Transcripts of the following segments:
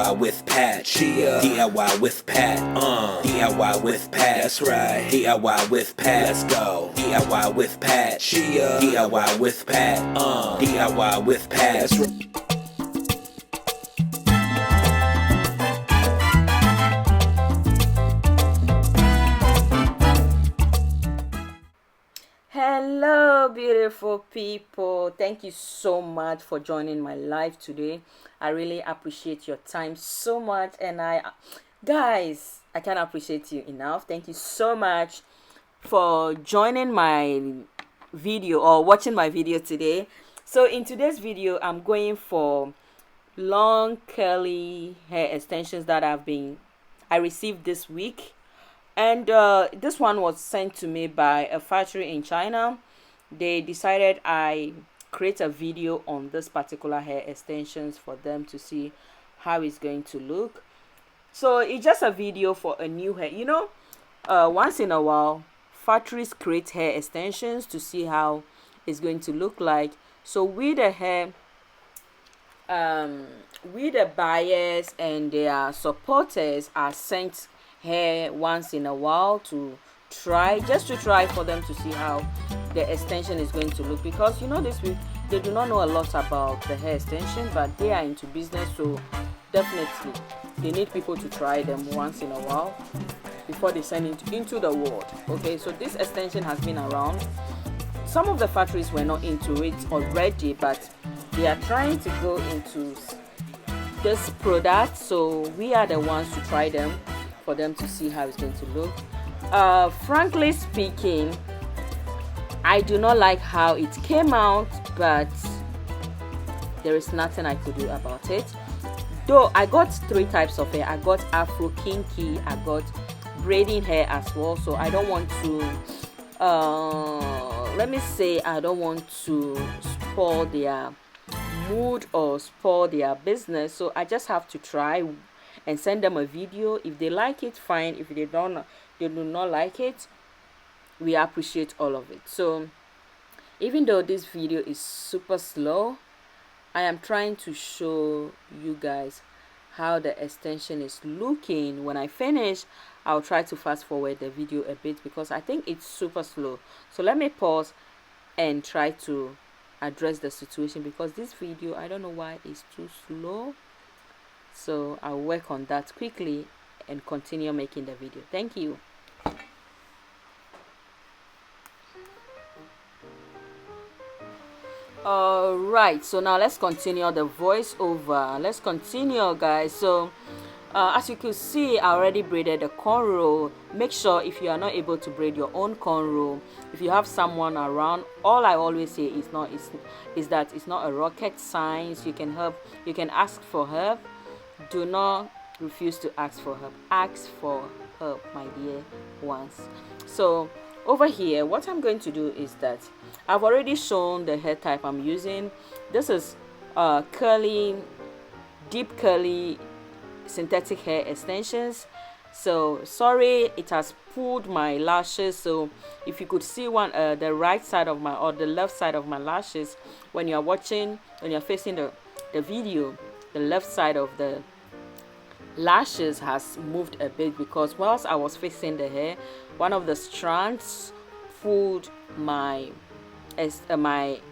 DIY with Pat. DIY with Pat. DIY with Pat. That's right. DIY with Pat. Let's go. DIY with Pat. DIY with Pat. DIY with Pat. That's right. Hello beautiful people, thank you so much for joining my live today. I really appreciate your time so much, and guys, I can't appreciate you enough. Thank you so much for joining my video or watching my video today. So in today's video, I'm going for long curly hair extensions that I received this week. And this one was sent to me by a factory in China. They decided I create a video on this particular hair extensions for them to see how it's going to look. So it's just a video for a new hair. You know, once in a while, factories create hair extensions to see how it's going to look like. So with the hair, with the buyers and their supporters are sent hair once in a while to try for them to see how the extension is going to look, because you know this week they do not know a lot about the hair extension, but they are into business, so definitely they need people to try them once in a while before they send it into the world. Okay, so this extension has been around. Some of the factories were not into it already, but they are trying to go into this product, so we are the ones to try them for them to see how it's going to look. Frankly speaking, I do not like how it came out, but there is nothing I could do about it. Though I got three types of hair. I got afro kinky, I got braiding hair as well, so I don't want to let me say I don't want to spoil their mood or spoil their business, so I just have to try and send them a video. If they like it, fine. If they do not like it, we appreciate all of it. So even though this video is super slow, I am trying to show you guys how the extension is looking. When I finish, I'll try to fast forward the video a bit because I think it's super slow. So let me pause and try to address the situation, because this video, I don't know why it's too slow. So I'll work on that quickly and continue making the video. Thank you. All right, so now let's continue the voiceover. Let's continue, guys. So as you can see, I already braided the cornrow. Make sure if you are not able to braid your own cornrow, if you have someone around, all I always say is that it's not a rocket science. You can ask for help. Do not refuse to ask for help. Ask for help, my dear ones. So over here, what I'm going to do is that I've already shown the hair type I'm using. This is curly, deep curly synthetic hair extensions. So sorry, it has pulled my lashes. So if you could see the right side of my or the left side of my lashes when you're facing the video, the left side of the lashes has moved a bit, because whilst I was fixing the hair, one of the strands pulled my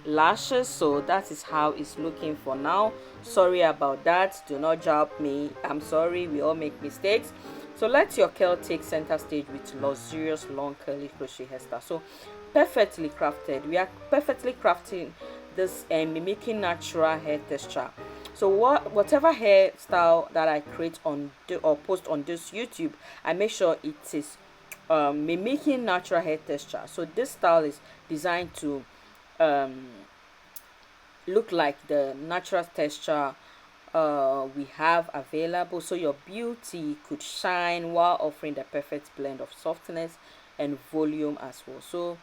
lashes. So that is how it's looking for now. Sorry about that. Do not judge me. I'm sorry. We all make mistakes. So let your curl take center stage with luxurious long curly crochet hairstyle. So perfectly crafted. We are perfectly crafting this and mimicking natural hair texture. So whatever hairstyle that I create or post on this YouTube, I make sure it is mimicking natural hair texture. So this style is designed to look like the natural texture we have available, so your beauty could shine while offering the perfect blend of softness and volume as well. So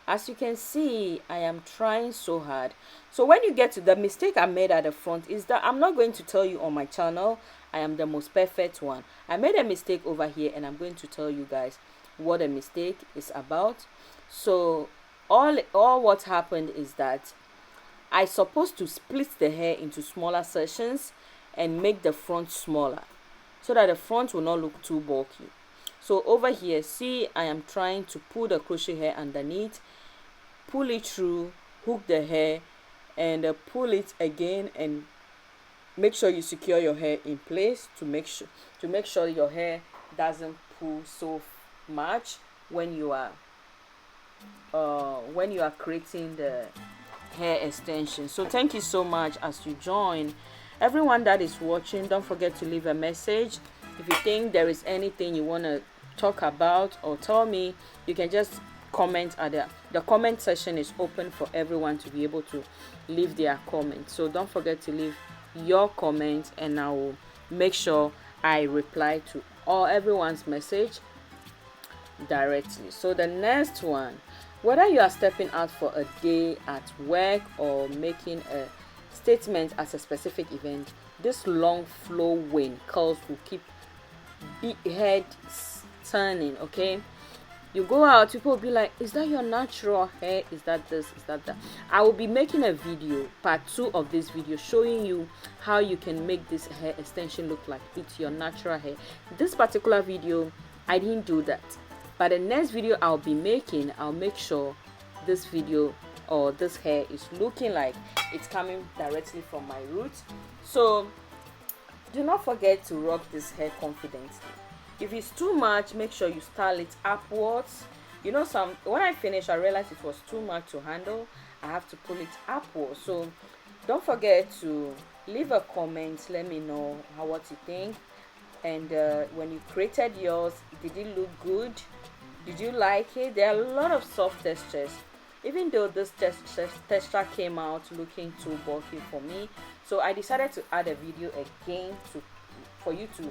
as you can see, I am trying so hard. So when you get to the mistake I made at the front is that I'm not going to tell you on my channel I am the most perfect one. I made a mistake over here, and I'm going to tell you guys what a mistake is about. So all what happened is that I supposed to split the hair into smaller sections, and make the front smaller so that the front will not look too bulky. So over here, see, I am trying to pull the crochet hair underneath, pull it through, hook the hair, and pull it again, and make sure you secure your hair in place to make sure your hair doesn't pull so much when you are creating the hair extension. So thank you so much as you join. Everyone that is watching, don't forget to leave a message. If you think there is anything you want to talk about or tell me, you can just comment at the comment section is open for everyone to be able to leave their comments. So don't forget to leave your comments, and I will make sure I reply to everyone's message directly. So the next one, whether you are stepping out for a day at work or making a statement at a specific event, this long flowing curls will keep head turning. Okay, you go out, people will be like, is that your natural hair? Is that this? Is that that? I will be making a video, part 2 of this video, showing you how you can make this hair extension look like it's your natural hair. This particular video, I didn't do that, but the next video I'll be making, I'll make sure this video or this hair is looking like it's coming directly from my roots. So do not forget to rock this hair confidently. If it's too much, make sure you style it upwards. You know, when I finished, I realized it was too much to handle. I have to pull it upwards. So don't forget to leave a comment. Let me know what you think. And when you created yours, did it look good? Did you like it? There are a lot of soft textures, even though this texture came out looking too bulky for me. So I decided to add a video again for you to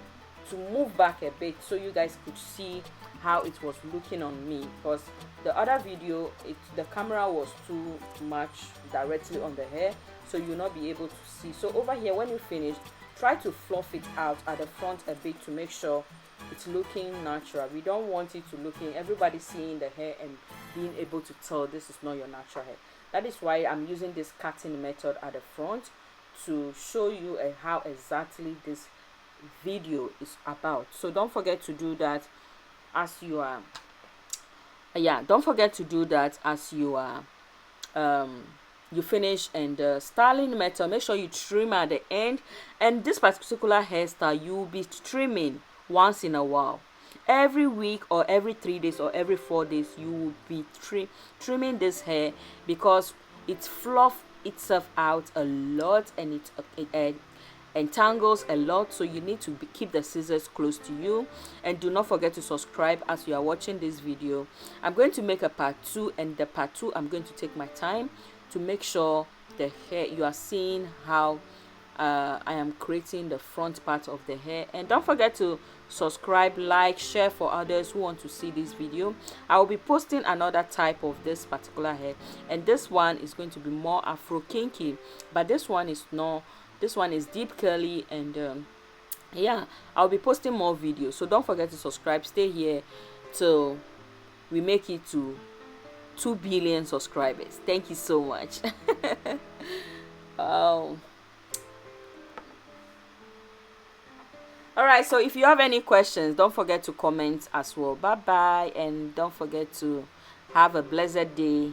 move back a bit so you guys could see how it was looking on me, because the other video, the camera was too much directly on the hair, so you'll not be able to see. So over here, when you finish, try to fluff it out at the front a bit to make sure it's looking natural. We don't want it to looking everybody seeing the hair and being able to tell this is not your natural hair. That is why I'm using this cutting method at the front to show you how exactly this video is about. So don't forget to do that as you are you finish. And the styling method, make sure you trim at the end. And this particular hairstyle, you will be trimming once in a while. Every week or every 3 days or every 4 days, you will be trimming this hair, because it fluff itself out a lot and it entangles a lot. So you need to keep the scissors close to you. And do not forget to subscribe as you are watching this video. I'm going to make a part 2, and the part 2, I'm going to take my time to make sure the hair, you are seeing how I am creating the front part of the hair. And don't forget to subscribe, like, share for others who want to see this video. I will be posting another type of this particular hair, and this one is going to be more afro kinky, but this one is not. This one is deep curly. And yeah, I'll be posting more videos, so don't forget to subscribe. Stay here till we make it to 2 billion subscribers. Thank you so much. Oh, all right, so if you have any questions, don't forget to comment as well. Bye bye, and don't forget to have a blessed day.